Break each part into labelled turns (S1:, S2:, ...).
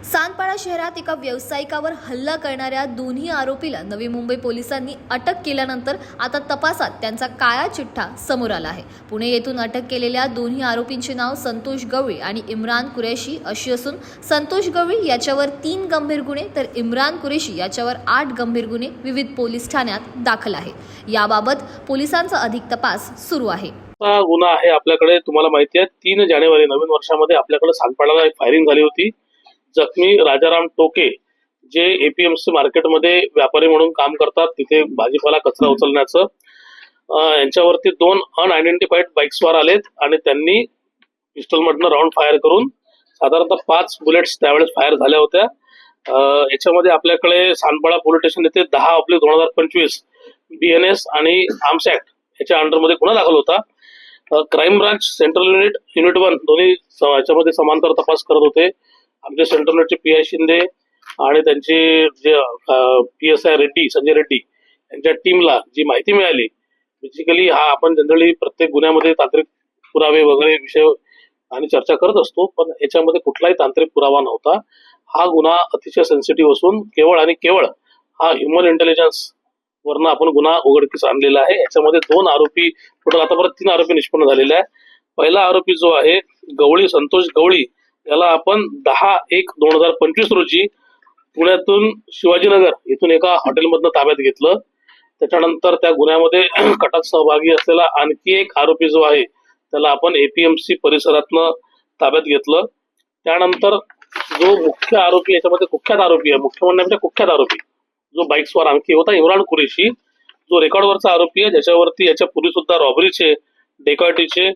S1: सांगपाडा शहरात एका व्यावसायिकावर हल्ला करणाऱ्या दोन्ही आरोपीला नवी मुंबई पोलिसांनी अटक केल्यानंतर आता तपासात त्यांचा काळा चिठ्ठा समोर आला आहे। पुणे येथून अटक केलेल्या दोन्ही आरोपींचे नाव संतोष गवळी आणि इम्रान कुरेशी अशी असून संतोष गवळी याच्यावर 3 गंभीर गुन्हे तर इम्रान कुरेशी याच्यावर 8 गंभीर गुन्हे विविध पोलीस ठाण्यात दाखल आहेत। याबाबत पोलिसांचा अधिक तपास सुरू आहे।
S2: गुन्हा आहे आपल्याकडे, तुम्हाला माहिती आहे 3 जानेवारी नवीन वर्षामध्ये आपल्याकडे सांगपाडाला एक फायरिंग झाली होती। जखमी राजाराम टोके जे एपीएमसी मार्केटमध्ये व्यापारी म्हणून काम करतात, तिथे भाजीपाला कचरा उचलण्याचं, यांच्यावरती 2 अनआयडेंटिफाईड बाईक्सवर आलेत आणि त्यांनी पिस्टलमधनं राऊंड फायर करून साधारणतः 5 बुलेट्स त्यावेळेस फायर झाल्या होत्या। याच्यामध्ये आपल्याकडे सांगपाडा पोलीस स्टेशन येथे 10/2025 BNS आणि आर्म्स ऍक्ट याच्या अंडरमध्ये गुन्हा दाखल होता। क्राईम ब्रांच सेंट्रल युनिट 1 दोन्ही याच्यामध्ये समांतर तपास करत होते। आमचे सेंट्रल युनिटचे PI शिंदे आणि त्यांचे जे PSI रेड्डी संजय रेड्डी यांच्या टीमला जी माहिती मिळाली, बेसिकली हा आपण जनरली प्रत्येक गुन्ह्यामध्ये तांत्रिक पुरावे वगैरे विषय आणि चर्चा करत असतो, पण याच्यामध्ये कुठलाही तांत्रिक पुरावा नव्हता। हा गुन्हा अतिशय सेन्सिटिव्ह असून केवळ आणि केवळ हा ह्युमन इंटेलिजन्स वरनं आपण गुन्हा उघडकीस आणलेला आहे। याच्यामध्ये 2 आरोपी, टोटल आतापर्यंत 3 आरोपी निष्पन्न झालेले आहे। पहिला आरोपी जो आहे गवळी संतोष गवळी, याला आपण 10/1/2025 रोजी पुण्यातून शिवाजीनगर इथून एका हॉटेलमधनं ताब्यात घेतलं। त्याच्यानंतर त्या गुन्ह्यामध्ये कटात सहभागी असलेला आणखी एक आरोपी जो आहे त्याला आपण APMC परिसरातनं ताब्यात घेतलं। त्यानंतर जो मुख्य आरोपी, याच्यामध्ये कुख्यात आरोपी आहे, मुख्य म्हणण्यापेक्षा कुख्यात आरोपी जो बाईक्सवर आणखी होता इम्रान कुरेशी, जो रेकॉर्डवरचा आरोपी आहे, ज्याच्यावरती याच्या पूर्वी सुद्धा रॉबरीचे, डेकॉयटीचे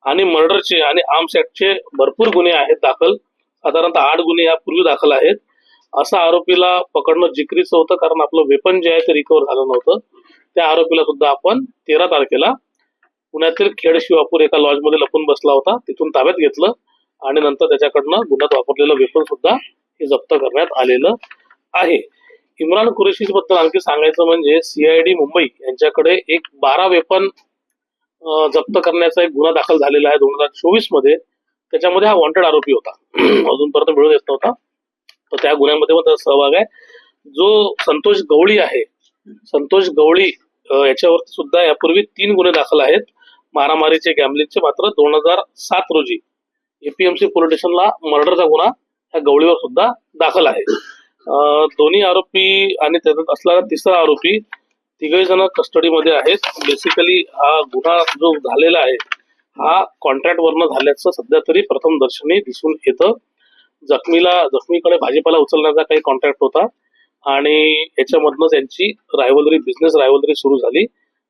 S2: आणि मर्डरचे आणि आर्म्स ऍक्टचे भरपूर गुन्हे आहेत दाखल, साधारणतः 8 गुन्हे यापूर्वी दाखल आहेत। असा आरोपीला पकडणं जिकरीचं होतं, कारण आपलं वेपन जे आहे ते रिकव्हर झालं नव्हतं। त्या आरोपीला सुद्धा आपण 13 तारखेला पुण्यातील खेड शिवापूर एका लॉजमध्ये लपून बसला होता, तिथून ताब्यात घेतलं आणि नंतर त्याच्याकडनं गुन्ह्यात वापरलेलं वेपन सुद्धा हे जप्त करण्यात आलेलं आहे। इम्रान कुरेशी बद्दल आणखी सांगायचं म्हणजे CID मुंबई यांच्याकडे एक 12 वेपन जप्त करण्याचा एक गुन्हा दाखल झालेला आहे 2024 मध्ये। त्याच्यामध्ये हा वॉन्टेड आरोपी होता, अजूनपर्यंत मिळून येत नव्हता, तर त्या गुन्ह्यामध्ये पण त्याचा सहभाग आहे। जो संतोष गवळी आहे, संतोष गवळी याच्यावरती सुद्धा यापूर्वी 3 गुन्हे दाखल आहेत, मारामारीचे, गॅम्बलिंगचे। मात्र 2007 रोजी APMC पोलीस स्टेशनला मर्डरचा गुन्हा ह्या गवळीवर सुद्धा दाखल आहे। दोन्ही आरोपी आणि त्याच्यात असलेला 3रा आरोपी, 3घे जण कस्टडीमध्ये आहेत। बेसिकली हा गुन्हा जो झालेला आहे हा कॉन्ट्रॅक्ट वरनं झाल्याचं सध्या तरी प्रथम दर्शनी दिसून येतं। जखमीकडे भाजीपाला उचलण्याचा काही कॉन्ट्रॅक्ट होता आणि याच्यामधनं त्यांची बिझनेस रायव्हलरी सुरू झाली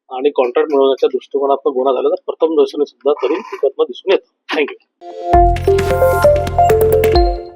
S2: आणि कॉन्ट्रॅक्ट मिळवण्याच्या दृष्टिकोनातून गुन्हा झाला, तर प्रथम दर्शनी सुद्धा तरी त्यातनं दिसून येतं। थँक्यू।